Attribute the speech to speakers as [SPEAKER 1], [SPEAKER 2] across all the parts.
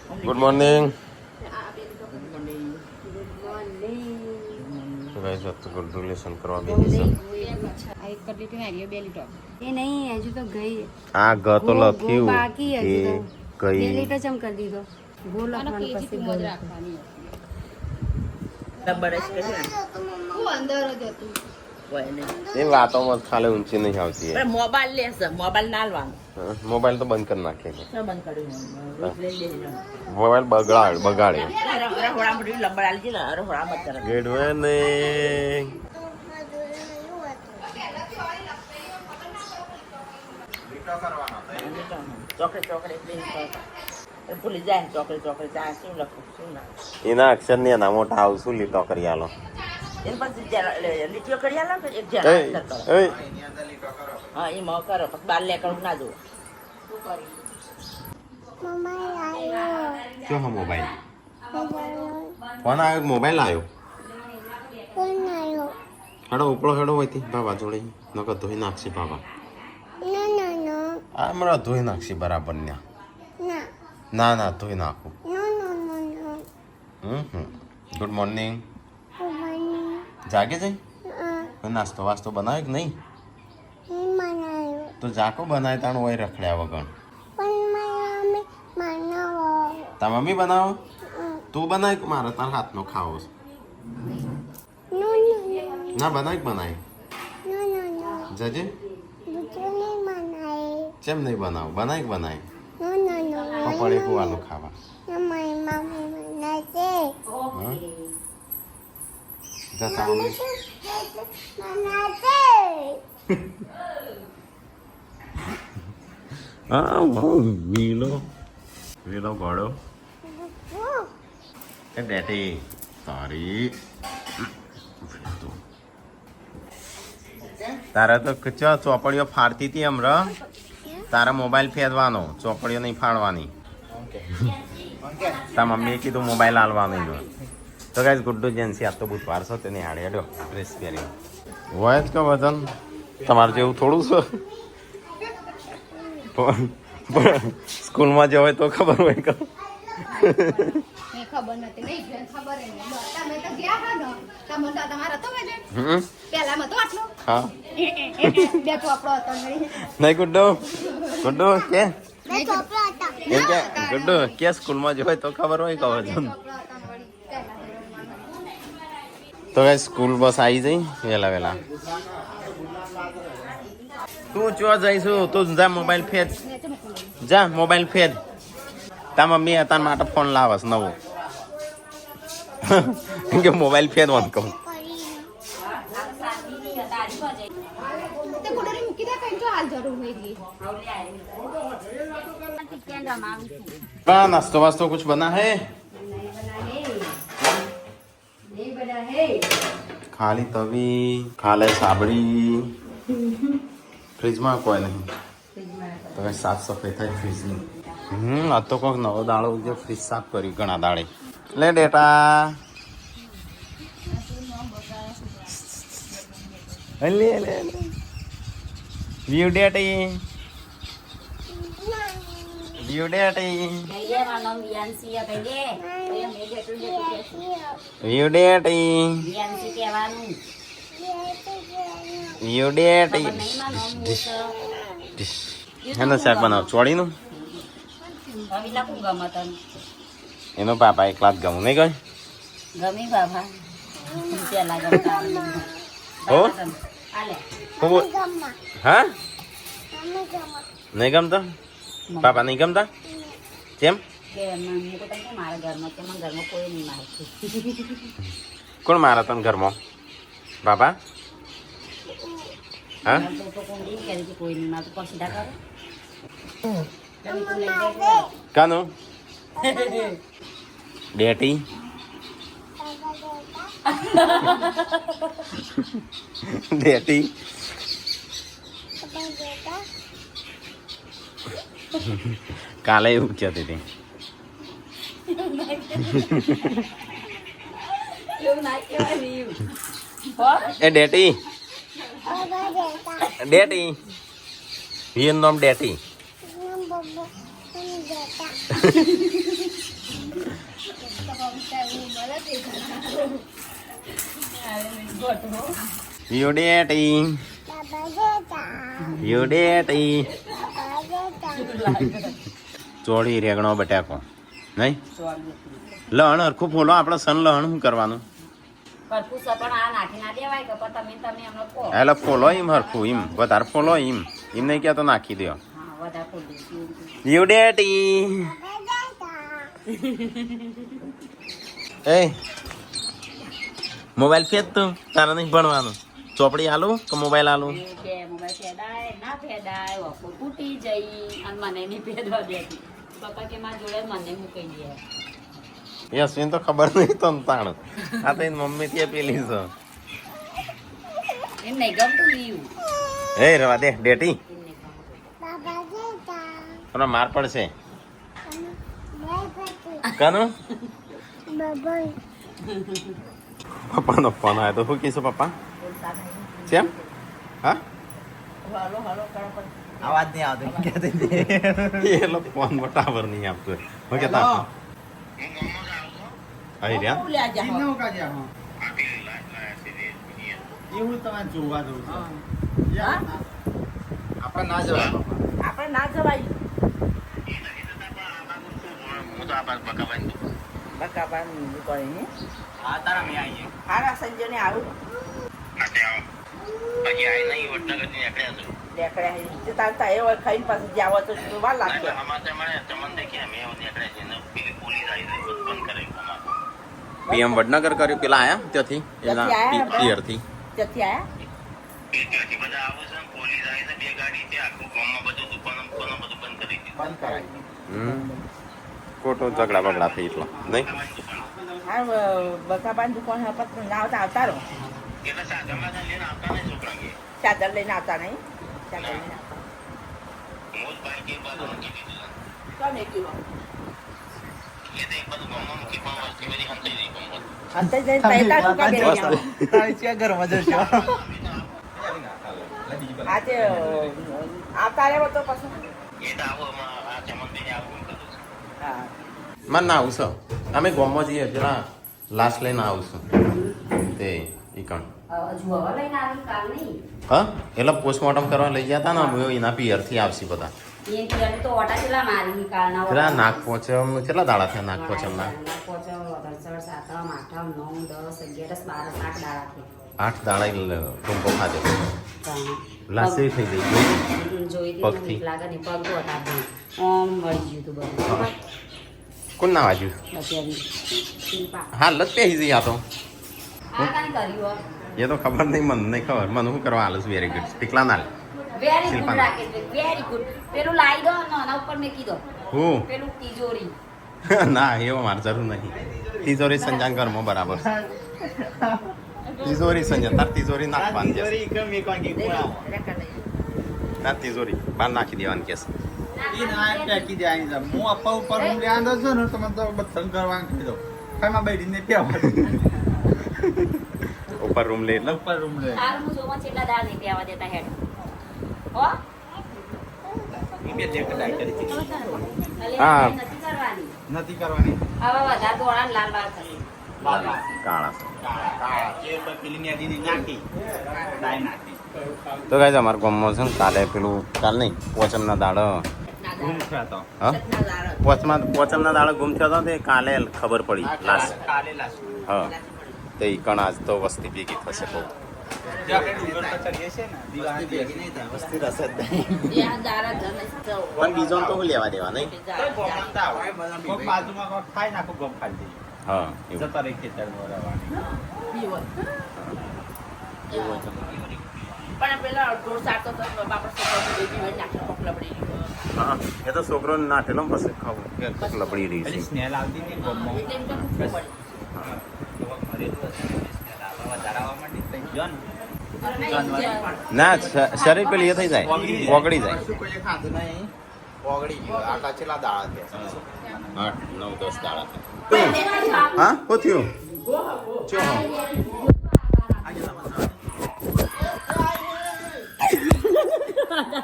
[SPEAKER 1] Good morning. તો guys તો graduation કરવા બેસી
[SPEAKER 2] એ નહીં હજુ તો ગઈ
[SPEAKER 1] આ ગ તો લખ્યું
[SPEAKER 2] બાકી
[SPEAKER 1] એ
[SPEAKER 2] હજુ તો
[SPEAKER 1] ગઈ
[SPEAKER 2] બે લીટર ચમ કરી દીધો ગો લખવાનું પછી ગઈ
[SPEAKER 1] એ વાતોમાં ખાલી ઊંચી નહીં આવતી
[SPEAKER 3] મોબાઈલ લેશે મોબાઈલ ના લેવાનું
[SPEAKER 1] મોબાઈલ તો બંધ કરી નાખે
[SPEAKER 3] બંધ કર્યું
[SPEAKER 1] મોબાઈલ બગાડે ગુડ મોર્નિંગ.
[SPEAKER 3] ભૂલી જાય ચોકલેટ ચોકલેટ શું લખું શું ના
[SPEAKER 1] એના અક્ષર ને એના મોટા આવશું લીટો કરી આલો.
[SPEAKER 3] એની પછી લીટીઓ કરી આલો ને એક
[SPEAKER 1] એ,
[SPEAKER 3] જણા
[SPEAKER 1] એ,
[SPEAKER 3] હા એમાં કરો પછી બાર લે કરું ના જુઓ
[SPEAKER 1] શું હા મોબાઈલ ફોન આવ્યો મોબાઈલ આવ્યો હેડો ઉપડો હેડો હોયથી બાબા જોડે નકર ધોઈ નાખશે બાબા આ મારા ધોઈ નાખશે બરાબર ના ના ધોઈ નાખું. Good morning. જાગે જઈ નાસ્તો વાસ્તો બનાવ્યો કે નહીં તો જાકો બનાવે તાણ હોય રખડ્યા વગર તા મમ્મી બનાવો તું બનાય કે મારે તાર હાથનો ખાવો છે ના બનાય કે બનાય જજે કેમ નહીં બનાવ બનાય કે બનાય પપડી કુવાનું ખાવા જતા મમ્મી હા વીલો ગોળો એ બેટી તારી તારા તો ચો ચોપડીઓ ફાડતી હતી હમણાં તારા મોબાઈલ ફેરવાનો ચોપડીઓ નહીં ફાડવાની તારા મમ્મીએ કીધું મોબાઈલ હાલવાનો તો ગાઈસ ગુડ્ડુ જેન્સી આજ તો બુધવાર છે તેને હાડે હેડ્યો ડ્રેસ પહેરી હોય જ કે વજન તમારે જેવું થોડું છે સ્કૂલમાં જવાય તો ખબર હોય કે
[SPEAKER 2] ખબર નથી નહીં ખબર તમે તો ગયા હા ને તમે તો તમારા તો પહેલામાં તો આટલો
[SPEAKER 1] હા
[SPEAKER 2] બે ચોપડો હતો
[SPEAKER 1] નહીં ગુડ્ડુ કે એમ કે ગુડ્ડુ કે સ્કૂલમાં જવાય તો ખબર હોય કે વજન તો ગાઈસ સ્કૂલ બસ આવી જઈ વેલા તું ચો જઈશું તું જા મોબાઈલ ફેર જા મોબાઈલ ફેર તા મમ્મી તાર માટે ફોન લાવસ નવો કે મોબાઈલ ફેરવાનું કહું नाश्तो वास्तो कुछ बना है खाली तवी खाले साबड़ी फ्रिज में कोई नहीं तो साफ सफाई થાય ફ્રીજ ની આ તો કોક નવો દાડો જે ફ્રીજ સાફ કરી ઘણા દાડે લે ડેટા લે લે વ્યૂ ડેટી વ્યૂ ડેટી વ્યૂ ડેટી વ્યૂ ડેટી એનો શાક બનાવ ચોળીનું એનો પાપા એકલા જ ગમું નહીં
[SPEAKER 3] ગમી બાબા
[SPEAKER 1] હો હા નહીં ગમતા પાપા નહીં ગમતા કેમ
[SPEAKER 3] મારા ઘરમાં કોઈ નહીં મારે
[SPEAKER 1] કોણ મારા તને ઘરમાં બાપા હા
[SPEAKER 3] કોઈ નહીં મારે તો સીધા કરો
[SPEAKER 1] કાનું ડેટી ડેટી કાલે એવું કહેતી હતી એ ડેટી ડેટી હિયન નામ ડેટી યુ ડેટી યુ ડેટી ચોળી રેગણો બટાકો નહીં લહણ હરખું ફોલો આપણે સન લહણ શું કરવાનું
[SPEAKER 3] કરપૂસ પણ આ નાખી ના દેવાય કે પણ તમે એમને કહો
[SPEAKER 1] એટલે ફોલો એમ હરખું એમ વધારે ફોલો એમ નહીં ક્યાં તો નાખી દો
[SPEAKER 3] હા વધારે ફોડું
[SPEAKER 1] યુ ડેટી એ મોબાઈલ ફેદ તું તારે નહીં ભણવાનું ચોપડી આલું કે મોબાઈલ આલું
[SPEAKER 3] કે મોબાઈલ ફેદાય ના ફેદાય વખો તૂટી જઈ અને મને નહીં ફેદવા દેતી પપ્પા કે મારા જોડે મને મૂકી દે
[SPEAKER 1] યશ્વિન તો ખબર નહીં તો તાણ આ તો એની મમ્મી ત્યાં પેલી છે
[SPEAKER 3] એમ નહીં ગમતું લીયું
[SPEAKER 1] એ રવા દે ડેટી તને માર પડશે કાનું પપ્પાનો ફોન આવ્યો તો શું કહીશું પપ્પા છે હા
[SPEAKER 3] હલો હલો કરો પણ
[SPEAKER 4] આવાજ નહીં આવતો
[SPEAKER 1] એ લોકો ફોન બરાબર નહીં આપતો હું કેતા આવી રહ્યા
[SPEAKER 3] લ્યા જા
[SPEAKER 4] એવું તમે જોવા દઉં
[SPEAKER 3] હા
[SPEAKER 4] આપણે ના જવાય
[SPEAKER 3] આપણે ના જવાય બકાબાન કોઈ
[SPEAKER 4] હા તારા મેં આવીએ
[SPEAKER 3] હારા સંજય ને આવું લેકડે તારતા એ હોય ખાઈને પાછું જાવ તો વાર લાગશે
[SPEAKER 1] પીએમ વડનગર કર્યું પેલા આયા ત્યાંથી એના
[SPEAKER 3] ત્યાંથી આયા?
[SPEAKER 1] પિયરથી
[SPEAKER 3] ત્યાંથી આયા
[SPEAKER 4] બંધ કરાય
[SPEAKER 1] ખોટો ઝઘડા બગડા થઈ એટલા નહીં
[SPEAKER 3] હા બકાબાન દુકાન હપત ના આવતા આવતા રહો ચાદર લઈને આવતા નહીં ચાદર લઈને આવતા કોને કીધું અંતે જઈને તૈયાર ટૂંકા કરી આવો.
[SPEAKER 4] ઘરમાં જશો
[SPEAKER 3] આજે આવતા રહેવો તો પછી હા
[SPEAKER 1] મને ના આવશો અમે ગોમમાં જઈએ પેલા લાસ્ટ લઈને આવશું તે ઈકણ
[SPEAKER 3] હજુ હવે લઈને આવી કાલ નહીં
[SPEAKER 1] હા એટલે પોસ્ટમોર્ટમ કરવા લઈ ગયા હતા ને અમે એના પિયરથી આવશે બધા
[SPEAKER 3] એ પિયરને તો ઓટા કેટલા મારી કાલના
[SPEAKER 1] પેલા નાગ પોચમ કેટલા દાડા થયા નાગ પોચમના
[SPEAKER 3] પોચમ વગરસર સાતમ આઠમ 9 10 11 12 8
[SPEAKER 1] 8
[SPEAKER 3] દાડા
[SPEAKER 1] દાડા ટૂંકો ખાધો લાસ્ટ થઈ ગઈ
[SPEAKER 3] જોઈ
[SPEAKER 1] પગથી.
[SPEAKER 3] દીધી લાગે ને પગ ઓટા ઓમ વળી ગયું તું બધું
[SPEAKER 1] કોણ ના વાજ્યું
[SPEAKER 3] અત્યારે શિલ્પા
[SPEAKER 1] હાલ જ પહેરી જઈ આ તો
[SPEAKER 3] આ કાંઈ કર્યું
[SPEAKER 1] એ તો ખબર નહીં મને નહીં ખબર મને શું કરવા હાલ વેરી ગુડ ટીકલા ના
[SPEAKER 3] વેરી ગુડ
[SPEAKER 1] શિલ્પાને.
[SPEAKER 3] રાકેશ વેરી ગુડ પેલું લાવી દો ને આના ઉપર મેં કીધો
[SPEAKER 1] હું
[SPEAKER 3] પેલું તિજોરી
[SPEAKER 1] ના એવો મારે જરૂર નહીં તિજોરી સંજાન ઘરમાં બરાબર છે. તિજોરી સંજય તાર તિજોરી નાખવાની છે
[SPEAKER 4] તિજોરી કે મેં કોઈ કીધું ના
[SPEAKER 1] તાર તિજોરી બહાર નાખી દેવાની કેસ
[SPEAKER 4] ઈ ના પેકી દે આઈ જા હું અપ્પા ઉપર હું લે આંદો છું ને તમે તો બતંગ કરવાનું કહી દો કાઈમાં બેડીને પેવા
[SPEAKER 1] ઉપર રૂમ લે એટલે
[SPEAKER 4] ઉપર રૂમ લે
[SPEAKER 3] હાલ હું જોવા કેટલા દાળ નહીં પ્યાવા દેતા હેડ હો
[SPEAKER 4] ઈ બે દેખ ડાઈ કરી દીધી.
[SPEAKER 3] અલે
[SPEAKER 1] હા.
[SPEAKER 3] નથી કરવાની
[SPEAKER 4] નથી કરવાની
[SPEAKER 3] હવે વધારે દોડા લાલ બાર કરી
[SPEAKER 4] બાબા
[SPEAKER 1] કાળા
[SPEAKER 4] કાળા જે પેલી ને દીદી નાખી ડાઈ નાખી
[SPEAKER 1] તો ગાઈઝ અમારા ગામમાં છે ને કાલે પેલું કાલ નહીં પોચમના દાડો
[SPEAKER 4] ગુમ થયા તો
[SPEAKER 1] હા પોચમના દાડો ગુમ થયો હતો તે કાલે ખબર પડી લાસ્ટ
[SPEAKER 4] કાલે લાસ્ટ
[SPEAKER 1] હા તે ઈકણ આજ તો વસ્તી ભેગી થશે બહુ
[SPEAKER 4] જે આપણે ડુંગર પર ચડીએ છે ને દિવાળી ભેગી નહીં થાય વસ્તી રસ જ નહીં
[SPEAKER 1] પણ બીજો તો હું લેવા દેવા નહીં
[SPEAKER 4] કોઈ બાજુમાં કોઈ ખાઈ નાખો ગમ ખાઈ દઈએ
[SPEAKER 1] હા એવું
[SPEAKER 4] જતા રહી ખેતર વરાવાની
[SPEAKER 3] પણ પેલા ઢોર સાતો તો બાપા છોકરો બેબી હોય નાખી પકલા પડી
[SPEAKER 1] હા એ તો છોકરો નાખેલો ને પછી ખાવું કે કોક લપડી રહી
[SPEAKER 4] પેલી
[SPEAKER 1] છે
[SPEAKER 4] સ્નેલ આવતી હતી ગમમાં
[SPEAKER 3] એટલે એમ તો પૂછવું પડે
[SPEAKER 1] ના શરીર પેલી એ થઈ જાય ઓગળી જાય
[SPEAKER 4] કોઈએ ખાધું નહીં ઓગળી ગયું આટલા છેલ્લા દાડા થયા
[SPEAKER 1] 8 9 10 દાડા હા શું થયું ચો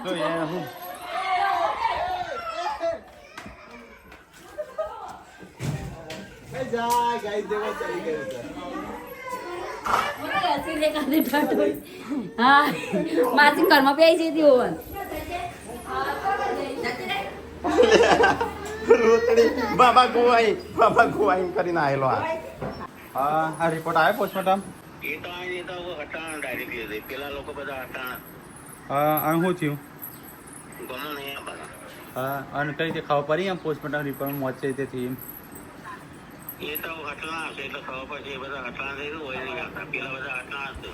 [SPEAKER 1] તો યાર હું
[SPEAKER 4] જા ગાઈસ દેવા ચલી ગયું છે
[SPEAKER 3] હસી લે કાઢી ઠાઠો. હા માસી ઘરમાં બેસી જઈ હતી ઓવન.
[SPEAKER 1] રોતડી બાબા ગોવાઈ કરીને આયેલો
[SPEAKER 4] આ રિપોર્ટ આવ્યો પોસ્ટમોર્ટમ
[SPEAKER 5] એ તો આ તો હટાણ ડાયરેક્ટલી હતી પેલા લોકો બધા હટાણ
[SPEAKER 4] આ શું થયું
[SPEAKER 5] ગમો નહીં આપવાના
[SPEAKER 4] અને કઈ રીતે ખબર પડી એમ પોસ્ટમોર્ટમ રિપોર્ટ મોચે તેથી એમ
[SPEAKER 5] એ તો હટણા હશે એટલે ખબર પડશે એ બધા હટણા થઈ હોય નહીં આવતા પેલા બધા હટણા હશે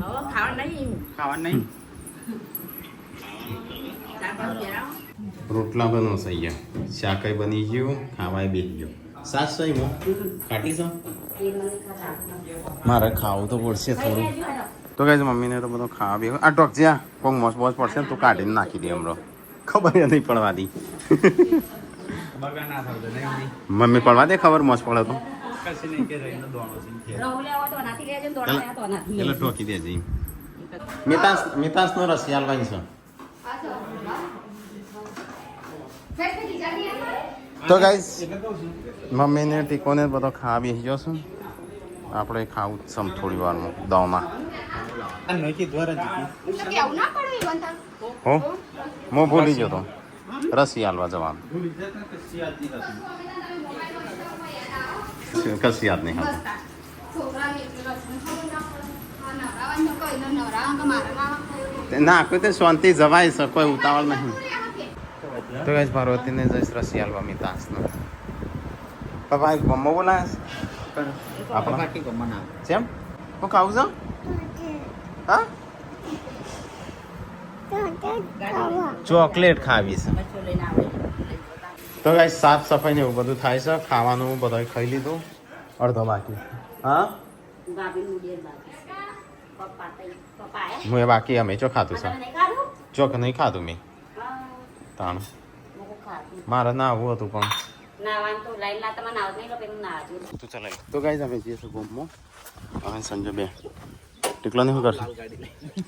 [SPEAKER 3] હવે ખાવા નહીં.
[SPEAKER 4] ખાવાનું નહીં
[SPEAKER 1] રોટલા બનો સહી ગયા શાકય બની ગયું ખાવાય બેસી ગયો સાસ સહી મો કાઢી છો મારે ખાવું તો પડશે થોડું તો કઈ મમ્મીને તો બધો ખાવા બી આ ટોક જ્યાં કોક મોસ બોસ પડશે ને તું કાઢીને નાખી દે હમણાં ખબર નહીં પડવા દી
[SPEAKER 4] બગા ના થતો નહીં
[SPEAKER 1] મમ્મી પડવા દે ખબર મોસ પડે તો
[SPEAKER 4] કશું નહીં કે રહીને દોણો છે
[SPEAKER 3] રહું લેવા તો નાથી લેજો ને દોડા લેવા તો નાથી.
[SPEAKER 1] એટલે ટોકી દેજે મિતાસનો રસ યાલવાની છે તો ગાઈસ મમ્મીને ટીકોને બધો ખાવા બેસી ગયો છું આપણે ખાવું જ છે થોડી વારમાં દવામાં
[SPEAKER 4] આ નોકી દ્વારા જીતી
[SPEAKER 2] કેવું ના પડે વંતા
[SPEAKER 1] હો હું ભૂલી ગયો તો રસી હાલવા જવાનું
[SPEAKER 4] ભૂલી જતા કશી યાદ નહીં થતું
[SPEAKER 1] કશી યાદ નહીં
[SPEAKER 2] બસ તાર. છોકરાને એટલું રસનું થોડું ના પડે. આ નવરાવાનું તો કોઈ ન નવરાવાનું તો મારે ના થાય.
[SPEAKER 1] ના કોઈ તો શાંતિ જવાય છે કોઈ ઉતાવળ નહીં તો ગાઈસ પાર્વતીને જઈશ રસી હાલવા મિતાસનો પપ્પા એક મમ્મો બોલાય આપણા
[SPEAKER 4] બાકી ગમન આવે
[SPEAKER 1] જેમ હું ખાવું છું હા ચોકલેટ ખાવી છે
[SPEAKER 3] બચ્ચો લઈને આવે.
[SPEAKER 1] તો ગાઈસ સાફ સફાઈ ને એવું બધું થાય છે ખાવાનું બધું ખાઈ લીધું અડધો બાકી હા
[SPEAKER 3] ભાભીનું ઉડે બાકી. પપ્પા આયા?
[SPEAKER 1] હું એ બાકી અમે ચો ખાતું છે
[SPEAKER 3] તમે નહીં ખાધું?
[SPEAKER 1] ચોક નહીં ખાધું મેં
[SPEAKER 3] હા,
[SPEAKER 1] તાણ
[SPEAKER 3] હું ખાધું.
[SPEAKER 1] મારે ના આવું હતું પણ
[SPEAKER 3] નાવાનું તો લાઈન ના તમે નાવ નહીં લો પેલું નાવજો.
[SPEAKER 1] તું ચલાવી તો ગાઈસ અમે જઈએ છીએ ગોમમાં હવે સંજય બે ટીકલો ને શું કરશે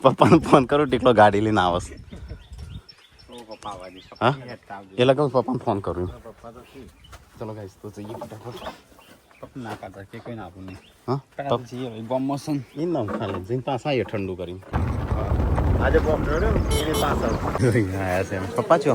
[SPEAKER 1] પપ્પાને ફોન કરું ટીકલો ગાડી લઈને આવશે
[SPEAKER 4] પપ્પા આવાજી
[SPEAKER 1] હા
[SPEAKER 4] હેઠ આવજો
[SPEAKER 1] એટલે કહું પપ્પાને ફોન કરું
[SPEAKER 4] પપ્પા તો શું
[SPEAKER 1] ચલો ગાઈસ તો જઈએ ફટાફટ
[SPEAKER 4] પપ્પા ના કાઢતા કે કોઈ ના આપું નહીં
[SPEAKER 1] હા
[SPEAKER 4] પપ્પા જઈએ ગમમાં છે
[SPEAKER 1] એ નામ ખાલી જઈને પાછા આવીએ ઠંડુ કરીને આજે બોમ્બ જોડ્યો એની પાછળ આયા છે પપ્પા છો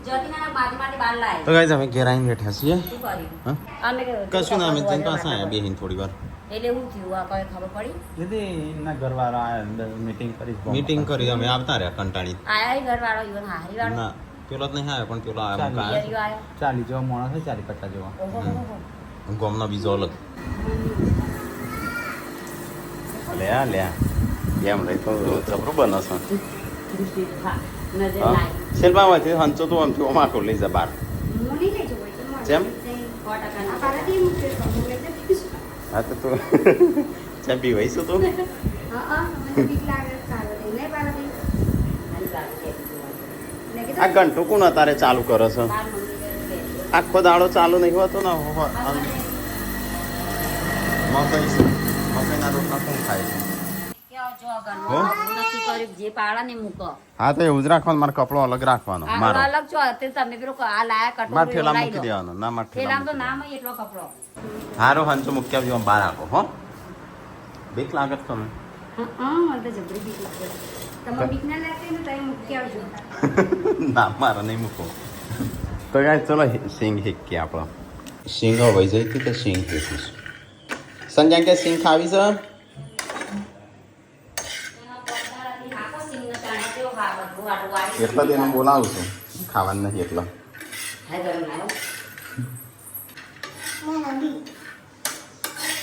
[SPEAKER 3] જ્યોતિના બાજુમાંથી બહાર લાય.
[SPEAKER 1] તો ગાઈસ અમે ઘેર આવીને બેઠા છીએ
[SPEAKER 3] શું કર્યું?
[SPEAKER 1] હા
[SPEAKER 3] અમે
[SPEAKER 1] કશું ના અમે જઈને પાછા આવ્યા બેહીને થોડી વાર
[SPEAKER 3] એટલે હું થયું આ કઈ ખબર પડી?
[SPEAKER 4] દીદી એમના ઘરવાળા આયા અંદર મીટિંગ કરી
[SPEAKER 1] મીટિંગ કરી અમે આવતા રહ્યા કંટાળી
[SPEAKER 3] આયા ઈ ઘરવાળો ઈવન હારી વાળો
[SPEAKER 1] ના પેલો જ નહીં આવ્યો પણ પેલો આવ્યો
[SPEAKER 4] ચાલી.
[SPEAKER 3] પિયરીઓ આયો.
[SPEAKER 4] 40 જેવા માણસ હોય 40-50 જેવા
[SPEAKER 3] ઓહો, ઓહો, ઓહો.
[SPEAKER 1] ગોમનો બીજો અલગ લ્યા કેમ રહી તો જબરું બને છે
[SPEAKER 3] હા, નજર
[SPEAKER 1] હા
[SPEAKER 3] લાય.
[SPEAKER 1] શિલ્પા હોય હંચો તો આમથી ઓમાખો લઈ જા બાર
[SPEAKER 2] હું નહીં લઈ જવું એટલે મોડું.
[SPEAKER 1] જેમ?
[SPEAKER 3] 100%
[SPEAKER 2] આ
[SPEAKER 3] ના.
[SPEAKER 2] પારાથી મૂકે તો હું લઈ જઈશ.
[SPEAKER 1] હા તો તું જેમ બી વહીશું તું
[SPEAKER 2] હા, મને બીક લાગે છે પારાથી. નહીં પારાથી.
[SPEAKER 3] મારી બાજુ બેસી જવાનું.
[SPEAKER 2] મેં
[SPEAKER 1] આ
[SPEAKER 2] કીધું,
[SPEAKER 1] ઘંટો કોણ અત્યારે ચાલુ કરે છે
[SPEAKER 3] બાર મમ્મી ઘરે બેસી.
[SPEAKER 1] આખો દાડો ચાલુ નહીં હોતો ને મકઈના રોટલા કોણ ખાય છે
[SPEAKER 3] કેવો જો
[SPEAKER 1] હો?
[SPEAKER 3] ઘરમાં નથી કર્યું, જે પાડા ને મૂકો.
[SPEAKER 1] હા તો એવું જ રાખવાનું મારો કપડો અલગ રાખવાનો
[SPEAKER 3] આ
[SPEAKER 1] મારો
[SPEAKER 3] અલગ છો તે તમે પેલો આ લાયા
[SPEAKER 1] મારા
[SPEAKER 3] કટોરી
[SPEAKER 1] ઠેલા
[SPEAKER 3] લાવી
[SPEAKER 1] મૂકી
[SPEAKER 3] દો.
[SPEAKER 1] દેવાનો ના મારા
[SPEAKER 3] થેલામાં તો
[SPEAKER 1] ઠેલા
[SPEAKER 3] નામ એટલો કપડો.
[SPEAKER 1] હારો હંચો મૂકી આવજો બહાર આપો હો બીક લાગે છે તમે
[SPEAKER 2] હા, મને તો જબરી બીક લાગે. તમે બીક ના લાગતી ને તો અહીં મૂકી આવજો.
[SPEAKER 1] ના મારે નહીં મૂકો તો ગાય ચલો સિંગ હિક્કી આપણો સિંગ હોય જઈ તો સિંગ હિકીશ સંજય કે સિંગ ખાવી છે
[SPEAKER 3] એમાં પગદારાથી નાખો સિંગનો ચાણે કેવો હા બધું આટલું વાળી.
[SPEAKER 1] એટલા તેને બોલાવું છું ખાવાનું નહીં એટલા
[SPEAKER 3] હા, ગરમ લાવો.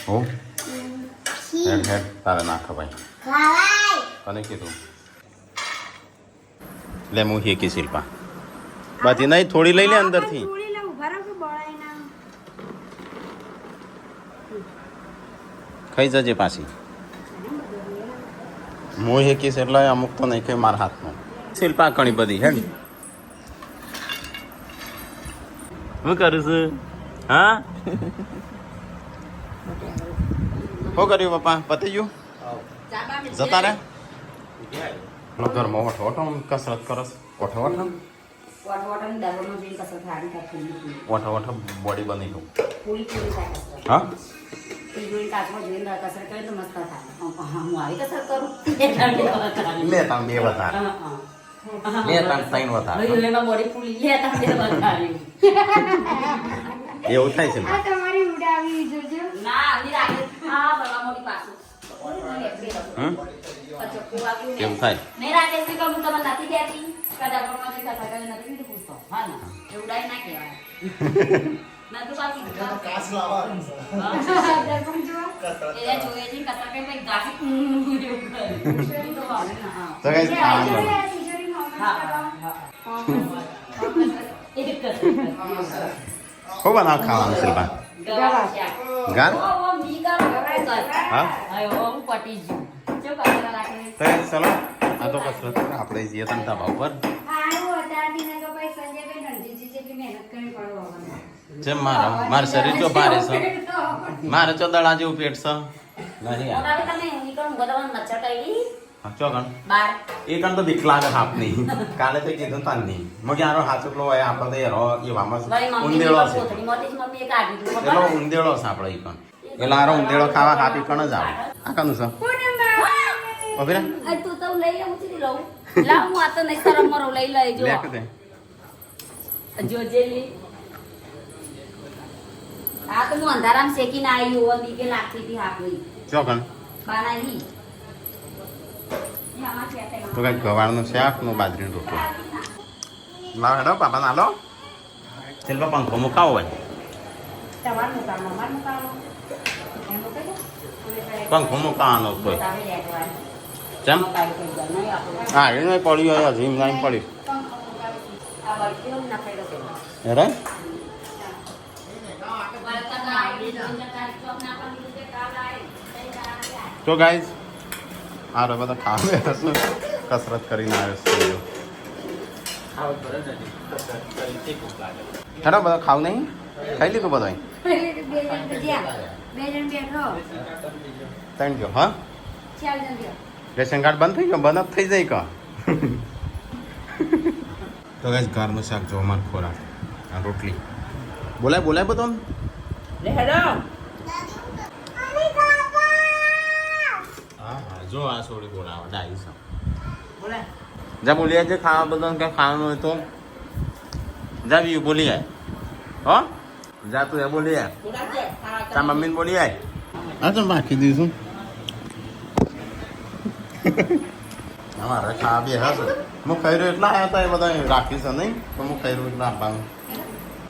[SPEAKER 1] હો હેડ હેડ તારે ના ખવાય તને કીધું લે હું હેકી શિલ્પા બધી નહીં થોડી લઈ લે અંદરથી
[SPEAKER 2] થોડી લે, ઊભા રહો કે બળાય ના.
[SPEAKER 1] ખાઈ જજે પાછી હું હેકીશ એટલે અમુક તો નહીં ખાઈ મારા હાથમાં શિલ્પા ઘણી બધી હેડ હું કરું છું હા શું કર્યું પપ્પા પતી ગયું
[SPEAKER 3] ચાબા મેં
[SPEAKER 1] જતા રે ઘરમાં ઓઠો ઓઠો કસરત કરસ ઓઠો ઓઠો
[SPEAKER 3] વોટરની ડબ્બામાં જઈને કસરત હારી કાઢી લીધી.
[SPEAKER 1] ઓઠો ઓઠો બોડી બની ગયું
[SPEAKER 3] પૂરી પૂરી થાય કસરત.
[SPEAKER 1] હા
[SPEAKER 3] જોઈને કાચમાં જોઈને કસરત કરી તો મસ્ત થાય હું આવી કસરત કરું એટલા બે વધારે.
[SPEAKER 1] લે તાણ બે વધારે લે તાણ ત્રણ વધારે
[SPEAKER 3] ભાઈ એમાં મોડી ફૂલી લે તાણ બે વધારે.
[SPEAKER 1] એવું થાય છે ને?
[SPEAKER 2] આ તમારી ઉડાવી જોજો.
[SPEAKER 3] ના આવી રાખે હા બવા મોટી પાછું
[SPEAKER 1] હમ?
[SPEAKER 3] ચોખ્ખું વાગ્યું ને.
[SPEAKER 1] કેમ થાય?
[SPEAKER 3] મેં રાકેશ થી કહું તમે નથી કહેતી કદાચ પણ મને કસા કરી નથી કીધું પૂછતો હા ને એવડાય ના કહેવાય ના તો બાકી
[SPEAKER 2] દર્પણ જુઓ.
[SPEAKER 3] એ જોઈએ છે કસા કઈ ભાઈ ગાસી એવું કરે તો વાગે ને હા
[SPEAKER 1] તો guys, ખાવાનું
[SPEAKER 2] તિજોરી
[SPEAKER 1] બનાવો.
[SPEAKER 2] તિજોરીમાં
[SPEAKER 3] હા
[SPEAKER 2] હમણાં
[SPEAKER 3] એ કસા
[SPEAKER 1] શું બનાવ ખાવાનું શિલ્પા?
[SPEAKER 3] ગવા શાક
[SPEAKER 1] ગાર?
[SPEAKER 3] ઓ મી ગાર
[SPEAKER 1] હા?
[SPEAKER 3] આયો હું પટી ગયું જો કસા રાખે
[SPEAKER 1] તો guys, ચલો આ તો કસરત છે. આપણે જઈએ તને ધાબા ઉપર.
[SPEAKER 2] સારું અત્યારથી ને તો ભાઈ સંજયભાઈ રણજીતજી જેટલી મહેનત કરવી પડે હવે.
[SPEAKER 1] જેમ મારું શરીર જો ભારે છે મારે ચો દડા જેવું પેટ છે નહીં યાર.
[SPEAKER 3] ઓલા તમે નીકળ ગોદવાનું મચ્છર કઈ
[SPEAKER 1] હા, ચોગણ
[SPEAKER 3] બાર
[SPEAKER 1] એ કણ તો બીક લાગે હાપ નહીં કાલે તો કીધું તાન નહીં મગ યારો હાથ એકલો હોય આપણે તો યારો એવામાં
[SPEAKER 3] મારી મમ્મી
[SPEAKER 1] ઉંદેડો છે
[SPEAKER 3] કોથળી મોટી મમ્મીએ કાઢી દીધું
[SPEAKER 1] પેલો ઉંદેડો છે આપણે ઈ કણ એટલે આરો ઉંદેડો ખાવા હાથ ઈ કણ જ આવે આ કનું છે ઓબેરા
[SPEAKER 3] આ તું તો લઈ લે હું ચીલી લઉં લાવ હું આ તો નહીં શરમ મરો લઈ લઈ જો
[SPEAKER 1] લે કે દે
[SPEAKER 3] જોજેલી આ તો હું અંધારામ શેકીને આવી હોવા બીકે લાગતી હતી હાકવી
[SPEAKER 1] ચોગણ
[SPEAKER 3] બાનાઈ
[SPEAKER 1] તો કઈ ગવારનું શાક નું બાજરીનું રોટલો લાવ હેડો પાપા ના લો શિલ્પા પંખો મુકાવો હોય
[SPEAKER 3] તમારું મુકામ અમારું મુકામ એમ મુકાઈ દો
[SPEAKER 1] પંખો મુકાવાનો કોઈ
[SPEAKER 3] સામે લેટવાનું
[SPEAKER 1] ચમ
[SPEAKER 3] કાઈ કઈ જાય નહીં આપણું
[SPEAKER 1] હા એને પડ્યું હોય હજી નહીં પડ્યું
[SPEAKER 3] આ બળતીઓ ના ફેરો કે
[SPEAKER 1] હેરે તો ગાઈઝ આ રો બધા ખાવા બેઠા છે કસરત કરીને આવે છે હેડો બધા ખાવ નહીં ખાઈ લીધું બધા
[SPEAKER 2] બે જણ બેઠો
[SPEAKER 1] ત્રણ ગયો હા
[SPEAKER 2] 4 જણ ગયો.
[SPEAKER 1] રેશન કાર્ડ બંધ થઈ ગયો બંધ જ થઈ જાય કા તો ગાઈઝ ઘરનું શાક જો અમાર ખોરાક આ રોટલી બોલાય બોલાય બધો
[SPEAKER 3] લે હેડો
[SPEAKER 1] હા હા જો આ સોડી બોલાવા ડાઈ છે
[SPEAKER 3] બોલે
[SPEAKER 1] જા બોલીએ છે ખાવા બધું કે ખાવાનું હોય તો જા બી બોલી આય હો જા તું એ બોલી આય
[SPEAKER 3] થોડા કે
[SPEAKER 1] તા મમ્મીને બોલી આય હા તો બાકી દઈશું અમારે ખાવા બે હશે હું ખાઈ રહ્યો એટલા આવ્યા હતા એ બધા રાખીશ નહીં તો હું ખાઈ રહ્યો એટલા આપવાનું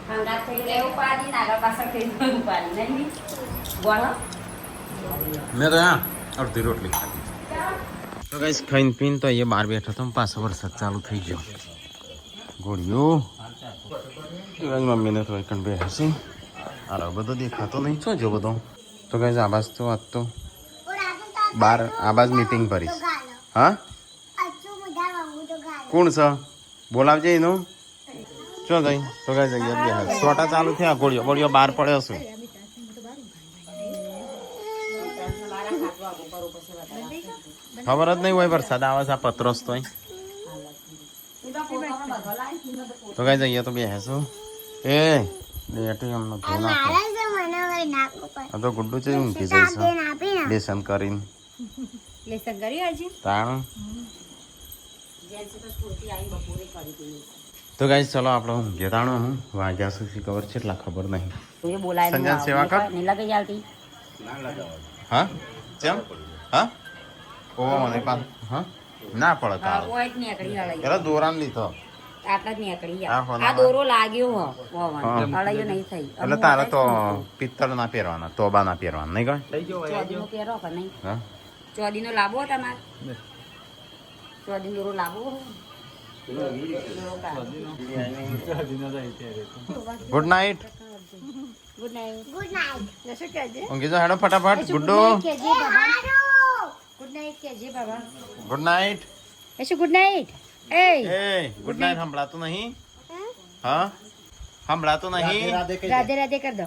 [SPEAKER 3] ઠંડા થઈ ગયેલા એવું પાડી ને આગળ પાછળ થઈ ગયું પાડી નહીં બોલો
[SPEAKER 1] મેં તો હા અડધી રોટલી ખાધી તો કઈ ખાઈને પીને તો અહીંયા બહાર બેઠો તો પાછો વરસાદ ચાલુ થઈ ગયો ગોળીઓ મમ્મીને તો એકણ બે હશે અરે બધો દેખાતો નહીં છો જો બધો તો કઈ આબાજ તો આજ તો બાર આબાજ મીટિંગ ભરીશ હા કોણ છે બોલાવજે એનું ચો ગઈ તો કઈ જગ્યા બે છોટા ચાલુ થયા ગોળીઓ ગોળીઓ બહાર પડ્યો છું ખબર જ નહીં હોય વરસાદ આવે છે આ પતરોસ તો તો કઈ જઈએ તો બે હેશું એ લેટી એમનો ધો નાખો તો ગુડ્ડુ છે ઊંઘી જઈશ લેસન કરીને
[SPEAKER 2] લેસન કર્યું હજી?
[SPEAKER 1] તાણ તો ગાઈસ ચલો આપણે ઊંઘે તાણો હું વાગ્યા સુધી ખબર છે એટલા ખબર નહીં
[SPEAKER 3] તું બોલાય
[SPEAKER 1] સંજય સેવા કર.
[SPEAKER 3] નહીં લાગે ચાલતી
[SPEAKER 1] હા કેમ હા ઓ મને પાસ હા ના પડે તાળ
[SPEAKER 3] કોઈ જ નીકળી હળાઈ
[SPEAKER 1] પેલા દોરાન લીધો
[SPEAKER 3] આટલા જ નીકળી
[SPEAKER 1] આ ફોનમાં.
[SPEAKER 3] આ દોરો લાગ્યો હો
[SPEAKER 1] હા.
[SPEAKER 3] હળાઈઓ નહીં થઈ
[SPEAKER 1] એટલે તારે તો પિત્તળ ના પહેરવાના તોબા ના પહેરવાના નહીં કઈ
[SPEAKER 3] ચોદીનો પહેરો કે નહીં
[SPEAKER 1] હા
[SPEAKER 3] ચોદીનો લાવો તમારે ચોદીનો દોરો લાવો
[SPEAKER 1] ગુડ નાઇટ
[SPEAKER 3] ગુડ નાઇટ
[SPEAKER 2] જશે કહેજે.
[SPEAKER 1] ઊંઘી જાઓ હેડો ફટાફટ ગુડ્ડુ
[SPEAKER 2] કહેજે બાબા. ગુડ નાઇટ કહેજે બાબા.
[SPEAKER 1] ગુડ નાઇટ
[SPEAKER 2] એશું ગુડ નાઇટ. એ
[SPEAKER 1] એ ગુડ નાઇટ સંભળાતું નહીં હા સંભળાતું નહીં
[SPEAKER 2] રાધે રાધે કર દો.